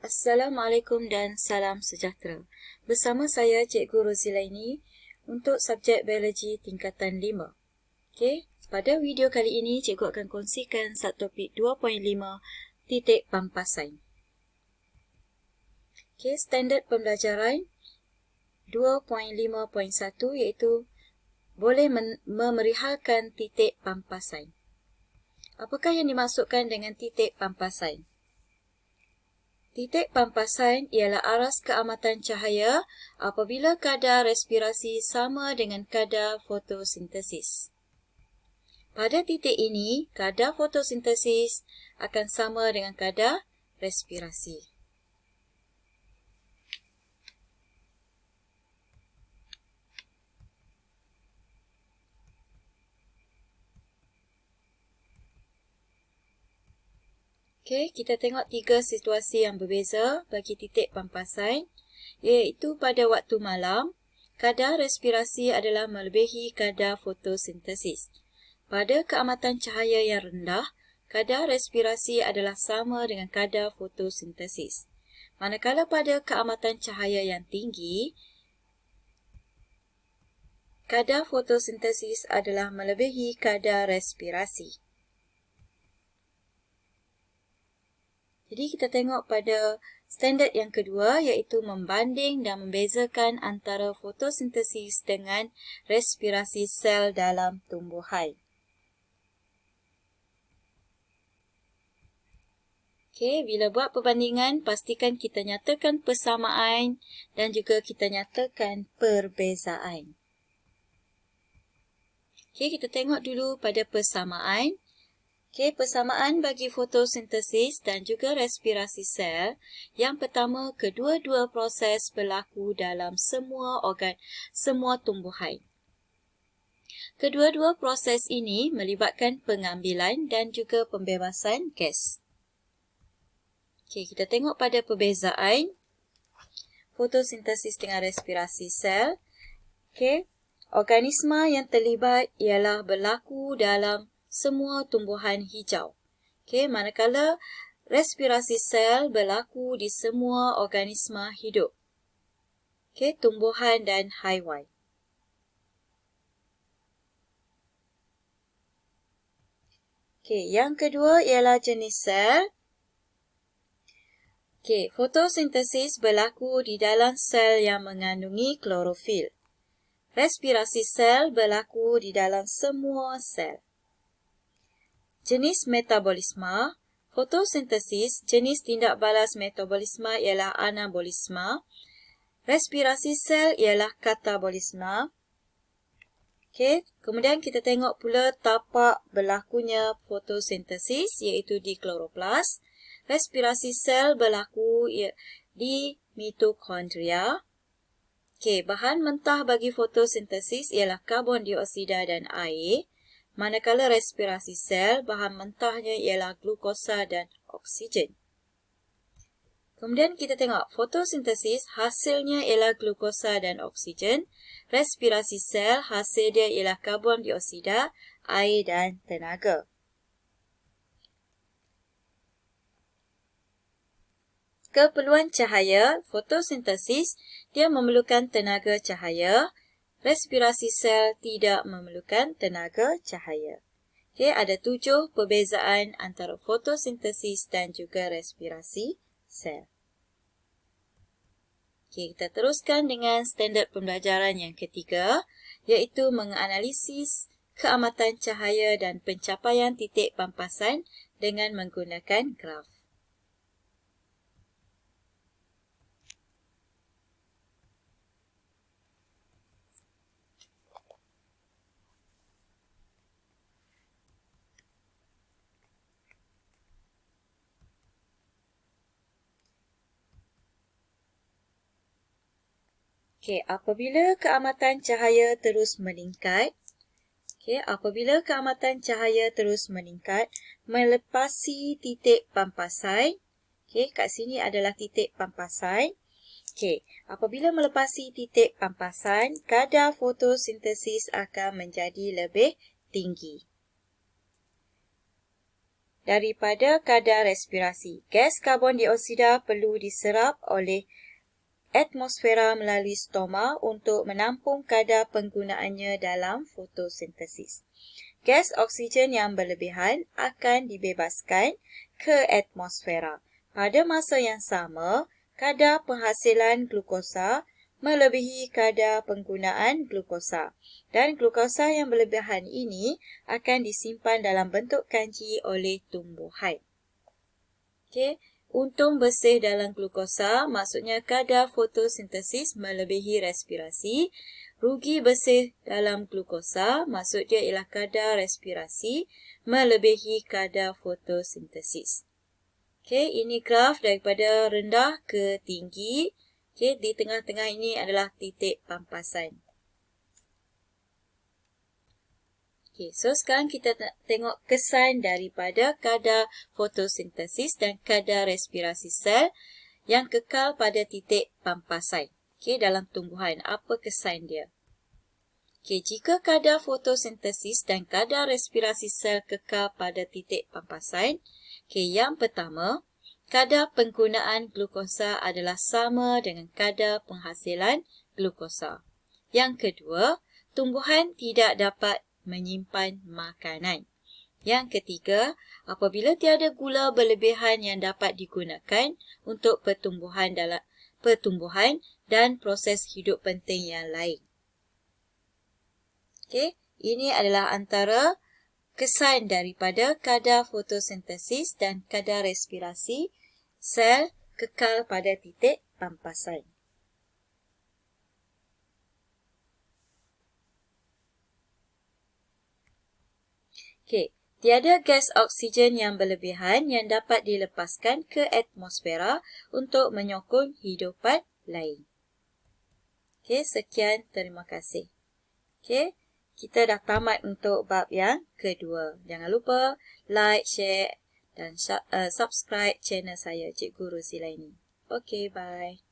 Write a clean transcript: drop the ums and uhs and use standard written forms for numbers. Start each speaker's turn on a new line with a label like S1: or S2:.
S1: Assalamualaikum dan salam sejahtera. Bersama saya Cikgu Rozilaini untuk subjek biologi tingkatan 5. Okey, pada video kali ini cikgu akan kongsikan subtopik 2.5 titik pampasan. Okey, standard pembelajaran 2.5.1 iaitu boleh memerihalkan titik pampasan. Apakah yang dimaksudkan dengan titik pampasan? Titik pampasan ialah aras keamatan cahaya apabila kadar respirasi sama dengan kadar fotosintesis. Pada titik ini, kadar fotosintesis akan sama dengan kadar respirasi. Okey, kita tengok 3 situasi yang berbeza bagi titik pampasan, iaitu pada waktu malam, kadar respirasi adalah melebihi kadar fotosintesis. Pada keamatan cahaya yang rendah, kadar respirasi adalah sama dengan kadar fotosintesis. Manakala pada keamatan cahaya yang tinggi, kadar fotosintesis adalah melebihi kadar respirasi. Jadi kita tengok pada standard yang kedua iaitu membanding dan membezakan antara fotosintesis dengan respirasi sel dalam tumbuhan. Okey, bila buat perbandingan, pastikan kita nyatakan persamaan dan juga kita nyatakan perbezaan. Okey, kita tengok dulu pada persamaan. Okey, persamaan bagi fotosintesis dan juga respirasi sel. Yang pertama, kedua-dua proses berlaku dalam semua tumbuhan. Kedua-dua proses ini melibatkan pengambilan dan juga pembebasan gas. Okey, kita tengok pada perbezaan fotosintesis dengan respirasi sel. Okey, organisma yang terlibat ialah berlaku dalam semua tumbuhan hijau. Okey, manakala respirasi sel berlaku di semua organisma hidup. Okey, tumbuhan dan haiwan. Okey, yang kedua ialah jenis sel. Okey, fotosintesis berlaku di dalam sel yang mengandungi klorofil. Respirasi sel berlaku di dalam semua sel. Jenis metabolisme, fotosintesis, jenis tindak balas metabolisme ialah anabolisme. Respirasi sel ialah katabolisme. Okey, kemudian kita tengok pula tapak berlakunya fotosintesis iaitu di kloroplas. Respirasi sel berlaku di mitokondria. Okey, bahan mentah bagi fotosintesis ialah karbon dioksida dan air. Manakala respirasi sel, bahan mentahnya ialah glukosa dan oksigen. Kemudian kita tengok fotosintesis, hasilnya ialah glukosa dan oksigen. Respirasi sel, hasil dia ialah karbon dioksida, air dan tenaga. Keperluan cahaya, fotosintesis, dia memerlukan tenaga cahaya. Respirasi sel tidak memerlukan tenaga cahaya. Okey, ada 7 perbezaan antara fotosintesis dan juga respirasi sel. Okey, kita teruskan dengan standard pembelajaran yang ketiga, iaitu menganalisis keamatan cahaya dan pencapaian titik pampasan dengan menggunakan graf. Okey, apabila keamatan cahaya terus meningkat, melepasi titik pampasan. Okey, kat sini adalah titik pampasan. Okey, apabila melepasi titik pampasan, kadar fotosintesis akan menjadi lebih tinggi. daripada kadar respirasi. Gas karbon dioksida perlu diserap oleh atmosfera melalui stoma untuk menampung kadar penggunaannya dalam fotosintesis. Gas oksigen yang berlebihan akan dibebaskan ke atmosfera. Pada masa yang sama, kadar penghasilan glukosa melebihi kadar penggunaan glukosa. Dan glukosa yang berlebihan ini akan disimpan dalam bentuk kanji oleh tumbuhan. Okey. Untung bersih dalam glukosa, maksudnya kadar fotosintesis melebihi respirasi. Rugi bersih dalam glukosa, maksud dia ialah kadar respirasi melebihi kadar fotosintesis. Okey, ini graf daripada rendah ke tinggi. Okey, di tengah-tengah ini adalah titik pampasan. Okay, so sekarang kita tengok kesan daripada kadar fotosintesis dan kadar respirasi sel yang kekal pada titik pampasan. Okay, dalam tumbuhan, apa kesan dia? Okay, jika kadar fotosintesis dan kadar respirasi sel kekal pada titik pampasan, okay, yang pertama, kadar penggunaan glukosa adalah sama dengan kadar penghasilan glukosa. Yang kedua, tumbuhan tidak dapat menyimpan makanan. Yang ketiga, apabila tiada gula berlebihan yang dapat digunakan untuk pertumbuhan dan proses hidup penting yang lain. Okey, ini adalah antara kesan daripada kadar fotosintesis dan kadar respirasi sel kekal pada titik pampasan. Okey, tiada gas oksigen yang berlebihan yang dapat dilepaskan ke atmosfera untuk menyokong hidupan lain. Okey, sekian, terima kasih. Okey, kita dah tamat untuk bab yang kedua. Jangan lupa like, share dan subscribe channel saya, Cikgu Rozilaini. Okey, bye.